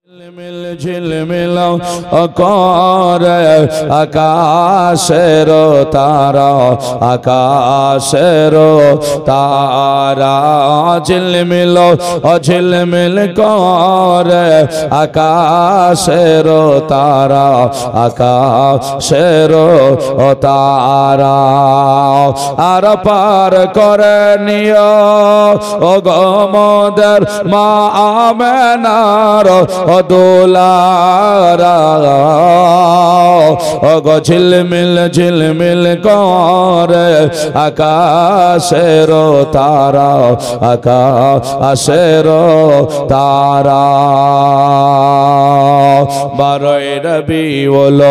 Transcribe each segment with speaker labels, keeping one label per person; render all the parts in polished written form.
Speaker 1: ঝিলমিল ঝিলমিল করে আকাশের তারা, আকাশের তারা ঝিলমিল ঝিলমিল করে আকাশের তারা, আকাশের তারা আর পার করে নিও ও গমদের মা আমেনার দুলারা গো ঝিলমিল ঝিলমিল করে আকাশের তারা, আকাশের তারা বারোই রবিউল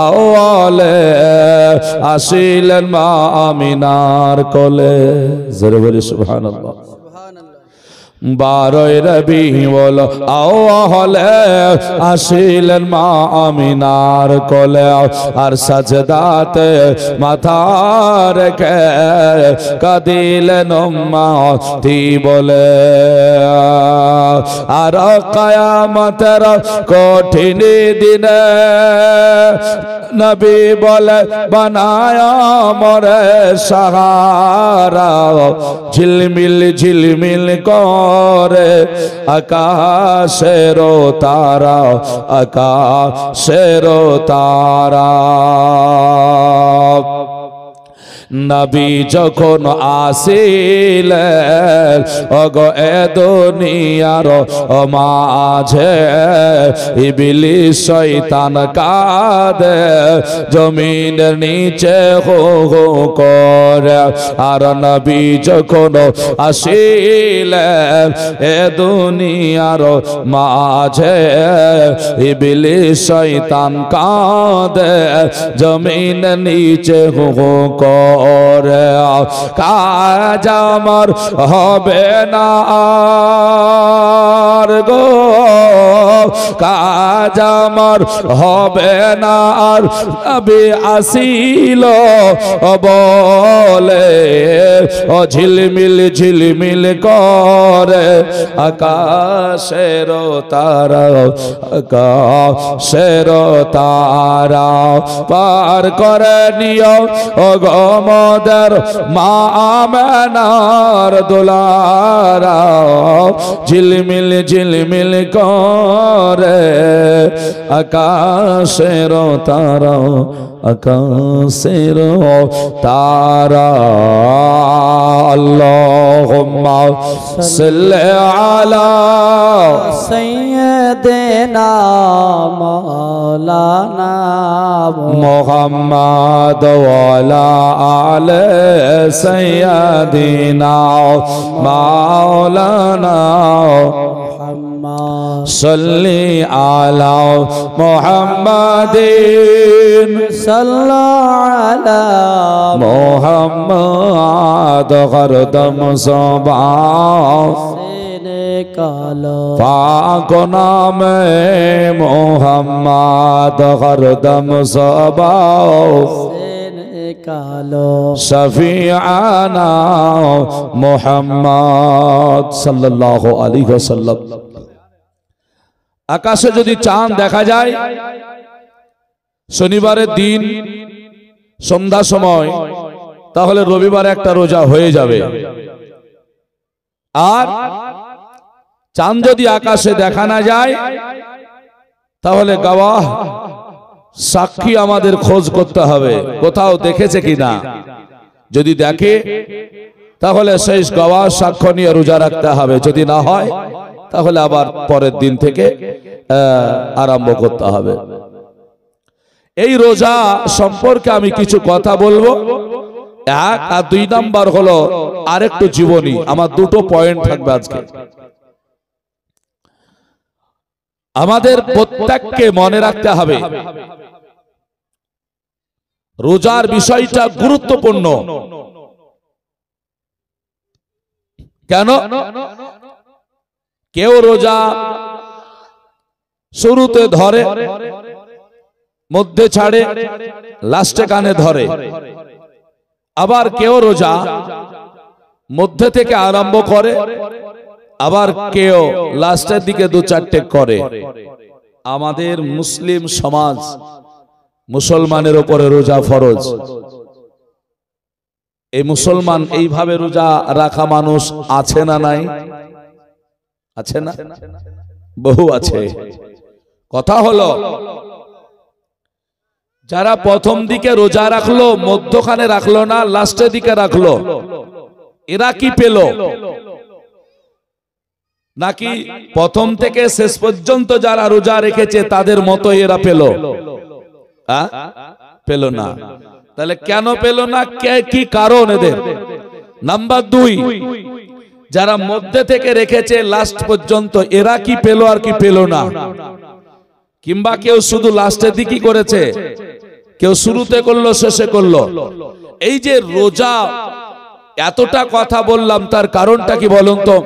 Speaker 1: আউয়ালে আসিলেন মা আমিনার কোলে। জোরে বলি সুবহানাল্লাহ। বারোই রবিউল আউয়ালে আসিলেন মা আমিনার কোলে আর সাজদাতে মাথা রেখে কাঁদিলেন উম্মতি বলে। আর কিয়ামতের কঠিন দিনে নবী বলে বানায়া মোরে সাহারা, ঝিলমিল ঝিলমিল করে আকাশের তারা, আকাশের তারা। নবী যখন আসিলেন ওগো এ দুনিয়ার মাঝে ইবলিস শয়তান কাঁদে জমিনের নিচে হো হো করে। আর নবী যখন আসিলেন এ দুনিয়ার মাঝে ইবলিস শয়তান কাঁদে জমিনের নিচে হো হো করে। কাজ আমার হবে না আর গো, কাজ আমার হবে না আর নবী আসিল বলে ও ঝিলমিল ঝিলমিল করে আকাশের তারা, আকাশের তারা পার করে নিও ও গমদের মা আমেনার দুলারা, ঝিলমিল ঝিলমিল করে আকাশের তারা, আকাশের তারা। আল্লাহুম্মা সাল্লি আলা
Speaker 2: সাইয়্যিদিনা মাওলানা
Speaker 1: মুহাম্মদ ওয়া আলা আলি সাইয়্যিদিনা মাওলানা সাল্লি আলা মুহাম্মাদিন
Speaker 2: সাল্লাল্লাহু আলা
Speaker 1: মুহাম্মদ গরদম সবাও
Speaker 2: কালো
Speaker 1: পাক নামে মুহাম্মদ গরদম সবাও
Speaker 2: কালো
Speaker 1: শফিআনা মুহাম্মদ সাল্লাল্লাহু আলাইহি ওয়াসাল্লাম। আকাশে যদি চাঁদ দেখা যায় শনিবারের দিন সন্ধ্যা সময়, তাহলে রবিবারে একটা রোজা হয়ে যাবে। আর চাঁদ যদি আকাশে দেখা না যায় তাহলে গাওয়াহ সাক্ষী আমাদের খোঁজ করতে হবে কোথাও দেখেছে কিনা। যদি দেখে তাহলে সেই গাওয়াহ সাক্ষ্য নিয়ে রোজা রাখতে হবে, যদি না হয় তাহলে আবার পরের দিন থেকে আরম্ভ করতে হবে। এই রোজা সম্পর্কে আমি কিছু কথা বলবো। এক আর দুই নাম্বার হলো আরেকটু জীবনী। আমার দুটো পয়েন্ট থাকবে আজকে। আমাদের প্রত্যেককে মনে রাখতে হবে রোজার বিষয়টা গুরুত্বপূর্ণ। কেন? কেউ রোজা শুরুতে ধরে, মধ্যে ছাড়ে, লাস্টে কানে ধরে। আবার কেউ রোজা মধ্যে থেকে আরম্ভ করে আবার কেউ লাস্টের দিকে দু চারটে করে। আমাদের মুসলিম সমাজ, মুসলমানের উপরে রোজা ফরজ। এই মুসলমান এইভাবে রোজা রাখা মানুষ আছে না নাই? আছে না? বহু আছে। কথা হলো, যারা প্রথম দিকে রোজা রাখলো, মধ্যখানে রাখলো না, লাস্টের দিকে রাখলো, এরা কি পেল? নাকি প্রথম থেকে শেষ পর্যন্ত যারা রোজা রেখেছে তাদের মতো এরা পেল? পেল না। তাহলে কেন পেল না? কি কারণ এদের? নাম্বার 2, যারা মধ্যে থেকে রেখেছে লাস্ট পর্যন্ত, এরা কি পেল আর কি পেল না? কিংবা কেউ শুধু লাস্টের দিকই করেছে, কেউ শুরুতে করলো, শেষে করলো। এই যে রোজা এতটা কথা বললাম, তার কারণটা কি বলুন তো?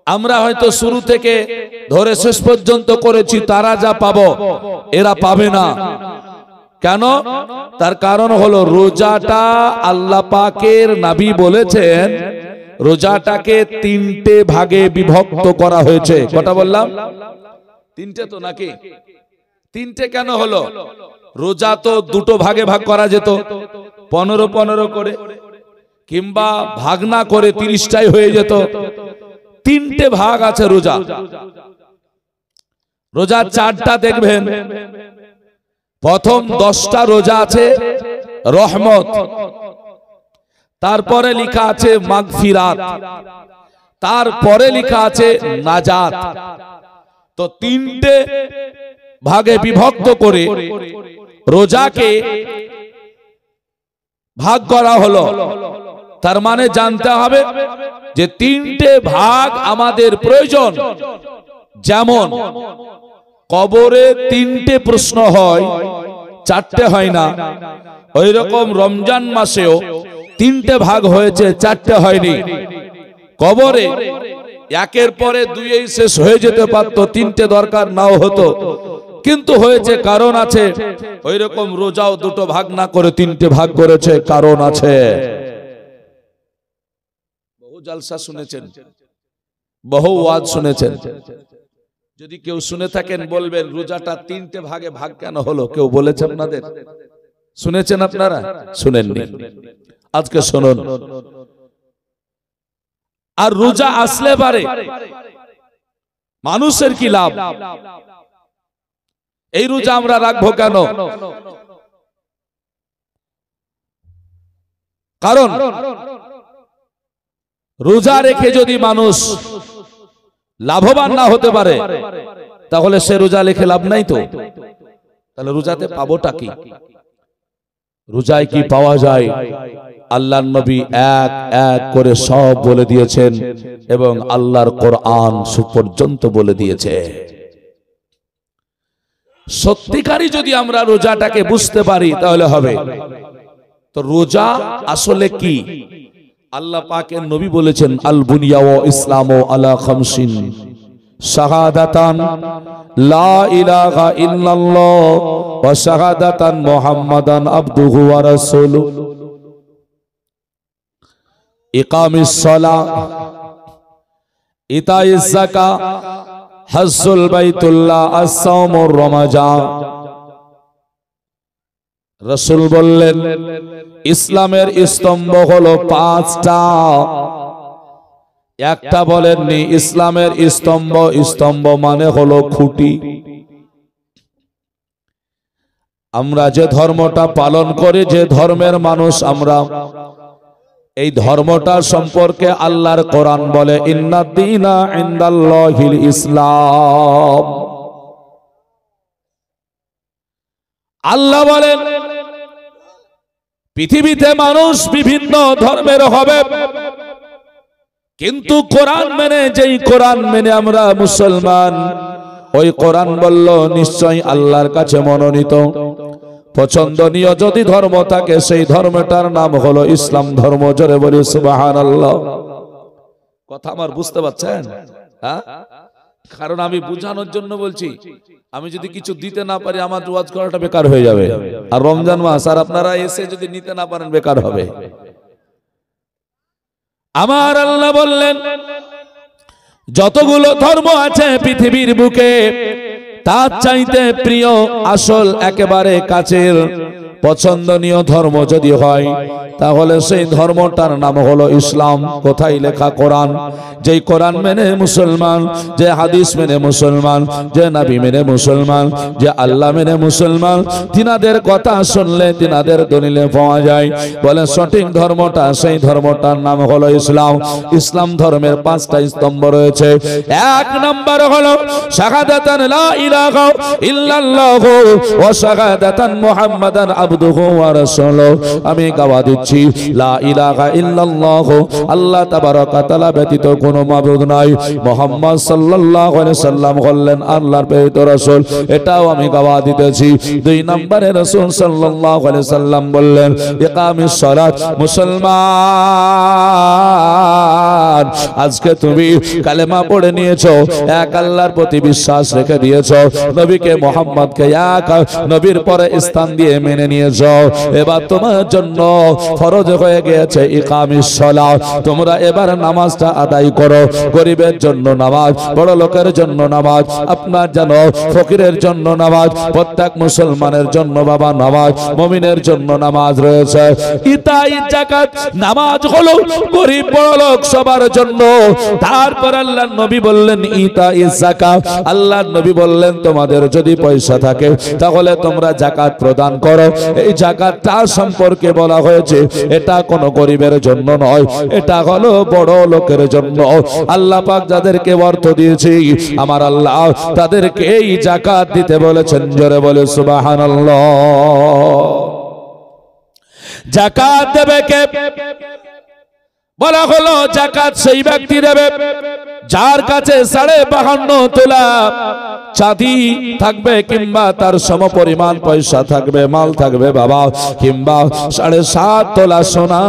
Speaker 1: আমরা হয়তো শুরু থেকে ধরে শেষ পর্যন্ত করেছি, তারা যা পাবো এরা পাবে না। কেন? তার কারণ হলো রোজাটা আল্লাহ পাকের নবী বলেছেন রোজাটাকে 3টে ভাগে বিভক্ত করা হয়েছে। কটা বললাম? 3টে তো নাকি? 3টে কেন হলো? রোজা তো 2টো ভাগে ভাগ করা যেত, 15 করে, কিংবা ভাগ না করে 30টাই হয়ে যেত। 3টে ভাগ আছে রোজা। রোজা 4টা দেখবেন। প্রথম 10টা রোজা আছে রহমত, তারপরে লেখা আছে মাগফিরাত, তারপরে লেখা আছে নাজাত। তো 3টে ভাগে বিভক্ত করে রোজাকে ভাগ করা হলো। তার মানে জানতে হবে যে 3টে ভাগ আমাদের প্রয়োজন। যেমন কবরে 3টে প্রশ্ন হয়, 4টে হয় না, ওই রকম রমজান মাসেও 3টে ভাগ হয়েছে, 4টে হয়নি। কবরে একের পরে 2 শেষ হয়ে যেতে পারত, 3টে দরকার নাও হতো, কিন্তু হয়েছে, কারণ আছে। ওই রকম রোজাও 2টো ভাগ না করে 3টে ভাগ করেছে, কারণ আছে। বহু জালসা শুনেছেন, বহু ওয়াজ শুনেছেন। যদি কেউ শুনে থাকেন বলবেন রোজাটা 3টে ভাগে ভাগ কেন হলো? কেউ বলেছে আপনাদের? শুনেছেন আপনারা? শুনেননি? আজকে শুনুন। আর রোজা আসলে পারে মানুষের কি লাভ? এই রোজা আমরা রাখবো কেন? কারণ রোজা রেখে যদি মানুষ লাভবান না হতে পারে, তাহলে সে রোজা রেখে লাভ নাই। তো তাহলে রোজাতে পাবোটা কি? রোজায় কি পাওয়া যায়? আল্লাহর নবী এক এক করে সব বলে দিয়েছেন, এবং আল্লাহর কোরআন সুপর্যন্ত বলে দিয়েছে। সত্যিকারই যদি আমরা রোজাটাকে বুঝতে পারি তাহলে হবে। তো রোজা আসলে কি? আল্লাহ পাকের নবী বলেছেন আল বুনিয়া ওয়া ইসলামু আলা খামসিন শাহাদাতান লা ইলাহা ইল্লাল্লাহ ওয়া শাহাদাতান মুহাম্মাদান আবদুহু ওয়া রাসূলুহু ইকামিস সালাহ ইতাইজ যাকাত হজ্জুল বাইতুল্লাহ আস-সাওমুর রমাজান। রাসূল বললেন ইসলামের স্তম্ভ হলো 5টা। একটা বলেননি ইসলামের স্তম্ভ, স্তম্ভ মানে হলো খুঁটি। আমরা যে ধর্মটা পালন করি, যে ধর্মের মানুষ আমরা, এই ধর্মটা সম্পর্কে আল্লাহর কোরআন বলে ইন্নাদ দীনা ইনদাল্লাহিল ইসলাম। আল্লাহ বলেন পৃথিবীতে মানুষ বিভিন্ন ধর্মের হবে, কিন্তু কোরআন মেনে, যেই কোরআন মেনে আমরা মুসলমান, ওই কোরআন বলল নিশ্চয়ই আল্লাহর কাছে মনোনীত পছন্দনীয় যদি ধর্ম থাকে, সেই ধর্মটার নাম হলো ইসলাম ধর্ম। জোরে বলি সুবহানাল্লাহ। কথা আমার বুঝতে পারছেন? হ্যাঁ, কারণ আমি বুঝানোর জন্য বলছি। আমি যদি কিছু দিতে না পারি, আমার ওয়াজ করাটা বেকার হয়ে যাবে। আর রমজান মাস, আর আপনারা এসে যদি নিতে না পারেন, বেকার হবে। আমার আল্লাহ বললেন যতগুলো ধর্ম আছে পৃথিবীর বুকে তার চাইতে প্রিয় আসল একেবারে কাছের পছন্দনীয় ধর্ম যদি হয় তাহলে সেই ধর্মটার নাম হলো ইসলাম। কোথায় লেখা? কোরআন। যেই কোরআন মেনে মুসলমান, যে হাদিস মেনে মুসলমান, যে নবী মেনে মুসলমান, যে আল্লাহ মেনে মুসলমান, তিনাদের কথা শুনলে তিনাদের দলিলে পাওয়া যায়। বলে সঠিক ধর্মটা, সেই ধর্মটার নাম হলো ইসলাম। ইসলাম ধর্মের 5টা স্তম্ভ রয়েছে। 1 নম্বর হলো শাহাদাতান লা ইলাহা ইল্লাল্লাহু ওয়া শাহাদাতান মুহাম্মাদান আবদুহু ওয়া রাসূলুহু। আমি গাওয়া দিচ্ছি লা ইলাহা ইল্লাল্লাহু, আল্লাহ তাবারক ওয়া তাআলা ব্যতীত কোনো মাবুদ নাই, মুহাম্মদ সাল্লাল্লাহু আলাইহি সাল্লাম হলেন আল্লাহর প্রেরিত রাসূল, এটাও আমি গাওয়া দিতেছি। 2 নম্বরে রাসূল সাল্লাল্লাহু আলাইহি সাল্লাম বললেন ইকামিস সালাত। মুসলমান, আজকে তুমি কালেমা পড়ে নিয়েছো, এক আল্লাহর প্রতি বিশ্বাস রেখে দিয়েছো, নবীকে মুহাম্মদকে এক নবীর পরে স্থান দিয়ে মেনে নিয়েছো। এবার তোমার জন্য ফরজ হয়ে গিয়েছে ইকামিস সালাত। তোমরা এবার নামাজটা আদায় করো। গরিবের জন্য নামাজ, বড় লোকের জন্য নামাজ, আপনার জানো ফকিরের জন্য নামাজ, প্রত্যেক মুসলমানের জন্য বাবা নামাজ, মুমিনের জন্য নামাজ রয়েছে। ইতাই যাকাত নামাজ হলো গরিব বড় লোক সবার জন্য। তারপর আল্লাহর নবী বললেন ইতাই যাকাত, আল্লাহর নবী বললেন তোমাদের যদি পয়সা থাকে তাহলে তোমরা যাকাত প্রদান করো। এই যাকাতটা সম্পর্কে বলা হয়েছে এটা কোনো গরিবের জন্য নয়, এটা হলো বড় লোকের জন্য। আল্লাহ পাক যাদেরকে অর্থ দিয়েছে আমার আল্লাহ তাদেরকে এই যাকাত দিতে বলেছেন। জোরে বলে সুবহানাল্লাহ। যাকাত দেবে কে? বলা হলো যাকাত সেই ব্যক্তি দেবে যার কাছে 52.5 তোলা চাঁদি থাকবে কিংবা তার সমপরিমাণ পয়সা থাকবে, মাল থাকবে বাবা, কিংবা 7.5 তোলা সোনা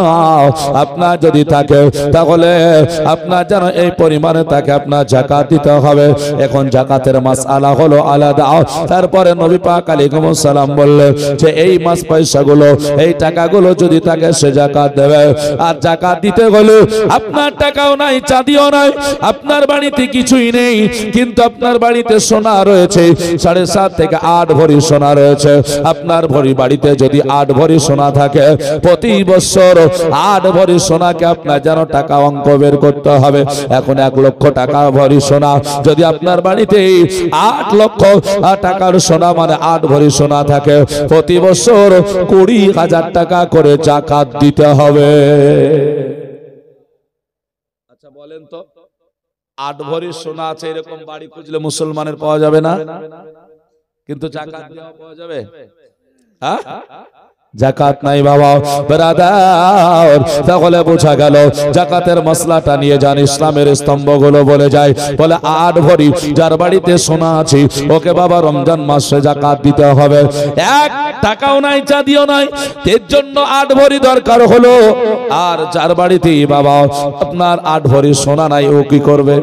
Speaker 1: আপনার যদি থাকে তাহলে আপনার যেন এই পরিমাণে তাকে আপনার যাকাত দিতে হবে। এখন যাকাতের মাসআলা হলো আলাদা। তারপরে নবী পাক আলাইহিস সালাম বললেন যে এই মাস পয়সাগুলো, এই টাকাগুলো যদি তাকে সে যাকাত দেবে। আর যাকাত দিতে গেলে আপনার টাকাও নাই, চাঁদিও নাই, আপনার বাড়িতে কিছুই নেই, কিন্তু আপনার বাড়িতে সোনা রয়েছে 7.5 থেকে 8 ভরি সোনা রয়েছে। আপনার ভরি বাড়িতে যদি 8 ভরি সোনা থাকে, প্রতি বছর 8 ভরি সোনাকে আপনার যেন টাকা অঙ্ক বের করতে হবে। এখন 1 লক্ষ টাকা ভরি সোনা যদি আপনার বাড়িতে 8 লক্ষ টাকার সোনা মানে 8 ভরি সোনা থাকে, প্রতি বছর 20,000 টাকা করে যাকাত দিতে হবে। আচ্ছা বলেন তো 8 ভরি সোনা আছে এরকম বাড়ি খুঁজলে মুসলমানের পাওয়া যাবে না? কিন্তু যাকাত দেওয়া পাওয়া যাবে? হ্যাঁ, যাকাত নাই বাবা ব্রাদার। তাহলে বোঝা গেল যাকাতের মসলাটা নিয়ে যান ইসলামের স্তম্ভগুলো বলে যায়। বলে 8 ভরি যার বাড়িতে সোনা আছে ওকে বাবা রমজান মাসে যাকাত দিতে হবে। 1 টাকাও নাই, চাঁদিও নাই, এর জন্য 8 ভরি দরকার হলো। আর যার বাড়িতে বাবা আপনার 8 ভরি সোনা নাই ও কি করবে?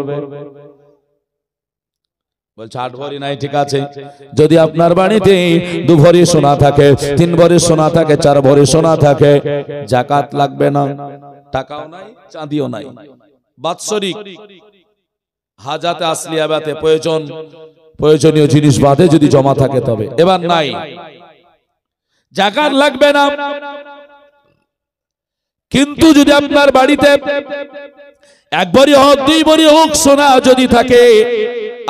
Speaker 1: বলছে 8 ভরি নাই, ঠিক আছে, যদি আপনার বাড়িতে 2 ভরি সোনা থাকে, 3 ভরি সোনা থাকে, 4 ভরি সোনা থাকে, যাকাত লাগবে না। টাকাও নাই, চাঁদিও নাই, বাৎসরিক হাজাতে আসলিয়া বাতে প্রয়োজনীয় জিনিস বাদে যদি জমা থাকে তবে। এবার নাই, যাকাত লাগবে না। কিন্তু যদি আপনার বাড়িতে 1 ভরি হোক, 2 ভরি হোক সোনা যদি থাকে,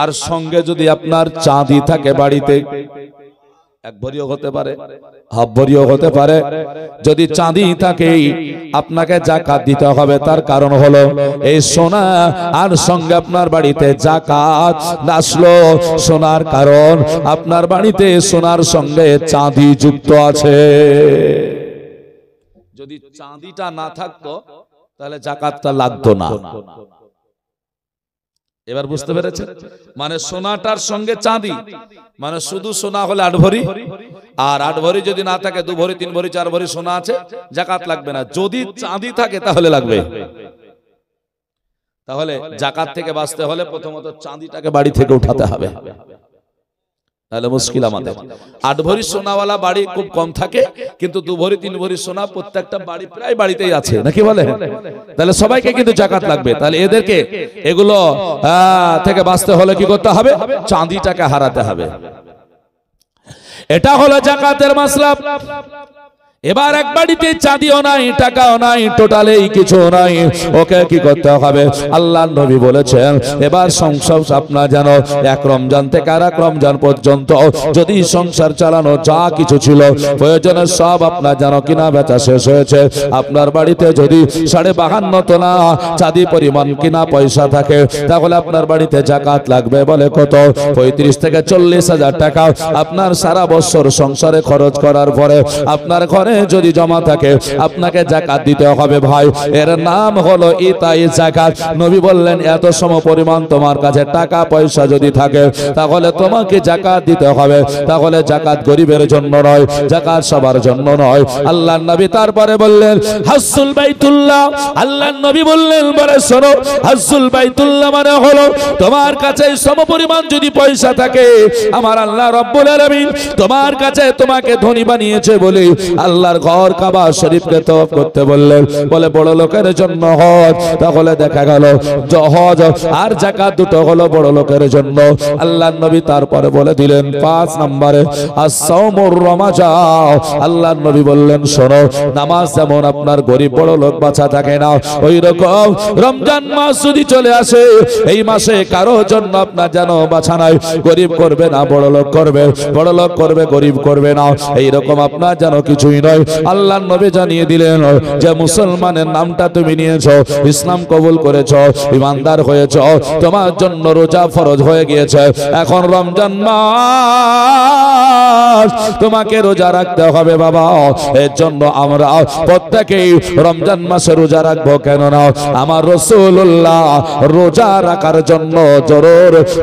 Speaker 1: আর সঙ্গে যদি আপনার চাঁদি থাকে বাড়িতে, 1 ভরিও হতে পারে, হাফ ভরিও হতে পারে, যদি চাঁদি থাকে আপনাকে যাকাত দিতে হবে। তার কারণ হলো এই সোনা আর সঙ্গে আপনার বাড়িতে যাকাত আসলো সোনার কারণ আপনার বাড়িতে সোনার সঙ্গে চাঁদি যুক্ত আছে। যদি চাঁদিটা না থাকতো তাহলে যাকাতটা লাগতো না। এবার বুঝতে পেরেছেন? মানে সোনাটার সঙ্গে চাঁদি, মানে শুধু সোনা হলে 8 ভরি, আর 8 ভরি যদি না থাকে 2 ভরি, 3 ভরি, 4 ভরি সোনা আছে, যাকাত লাগবে না। যদি চাঁদি থাকে তাহলে লাগবে। তাহলে যাকাত থেকে বাঁচতে হলে প্রথমত চাঁদিটাকে বাড়ি থেকে উঠাতে হবে। তাহলে মুশকিল আমাদের। 8 ভরি সোনাওয়ালা বাড়ি খুব কম থাকে, কিন্তু 2 ভরি 3 ভরি সোনা প্রত্যেকটা বাড়ি প্রায় বাড়িতেই আছে, নাকি বলে? তাহলে সবাইকে কিন্তু জাকাত লাগবে। তাহলে এদেরকে এগুলো থেকে বাঁচতে হলে কি করতে হবে? চাঁদিটাকে হারাতে হবে। এটা হলো জাকাতের মাসলা। এবার এক বাড়িতে চাঁদিও নাই, টাকাও নাই, টোটালি কিছু নাই, ওকে কি করতে হবে? আল্লাহর নবী বলেছেন এবার সংসার আপনার যেন এক রমজান থেকে আর এক রমজান পর্যন্ত যদি সংসার চালানো যা কিছু ছিল প্রয়োজনের সব আপনার যেন কিনা বেচা শেষ হয়েছে, আপনার বাড়িতে যদি 52.5 তোলা চাঁদি পরিমাণ কিনা পয়সা থাকে, তাহলে আপনার বাড়িতে জাকাত লাগবে। বলে কত? 35 থেকে 40,000 টাকা আপনার সারা বছর সংসারে খরচ করার পরে আপনার ঘরে যদি জমা থাকে আপনাকে জাকাত দিতে হবে। ভাই, এর নাম হলো ইতাই জাকাত। নবী বললেন এত সম পরিমাণ তোমার কাছে টাকা পয়সা যদি থাকে তাহলে তোমাকে জাকাত দিতে হবে। তাহলে জাকাত গরিবের জন্য নয়, জাকাত সবার জন্য নয়। আল্লাহর নবী তারপরে বললেন হাজ্জুল বাইতুল্লাহ। আল্লাহর নবী বললেন বলে শোনো, হাজ্জুল বাইতুল্লাহ মানে হলো তোমার কাছে সম পরিমাণ যদি পয়সা থাকে, আমার আল্লাহ রাব্বুল আলামিন তোমার কাছে তোমাকে ধনী বানিয়েছে বলে আল্লাহর ঘর কাবা শরীফকে তওয়াফ করতে বললেন। বলে বড় লোকের জন্য হজ। তাহলে দেখা গেল হজ আর যাকাত দুটো হলো বড় লোকের জন্য। আল্লাহর নবী তারপরে বলে দিলেন 5 নম্বরে as-sawmur ramadan। আল্লাহর নবী বললেন শোনো, নামাজ যেমন আপনার গরিব বড় লোক বাঁচা থাকে না, ওই রকম রমজান মাস যদি চলে আসে এই মাসে কারো জন্য আপনার যেন বাঁচা নাই। গরিব করবে না বড় লোক করবে, বড় লোক করবে গরিব করবে না, এই রকম আপনার যেন কিছুই নয়। আল্লাহর নবী জানিয়ে দিলেন যে মুসলমানের নামটা তুমি নিয়েছো, ইসলাম কবুল করেছো, ইমানদার হয়েছো, তোমার জন্য রোজা ফরজ হয়ে গিয়েছে। এখন রমজান মাস তোমাকে রোজা রাখতে হবে বাবা। এর জন্য আমরা প্রত্যেকেই রমজান মাসে রোজা রাখবো। কেন না আমার রাসূলুল্লাহ রোজা রাখার জন্য জোর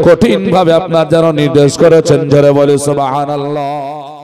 Speaker 1: কঠিন ভাবে আপনার যেন নির্দেশ করেছেন। জোরে বলি সুবহানাল্লাহ।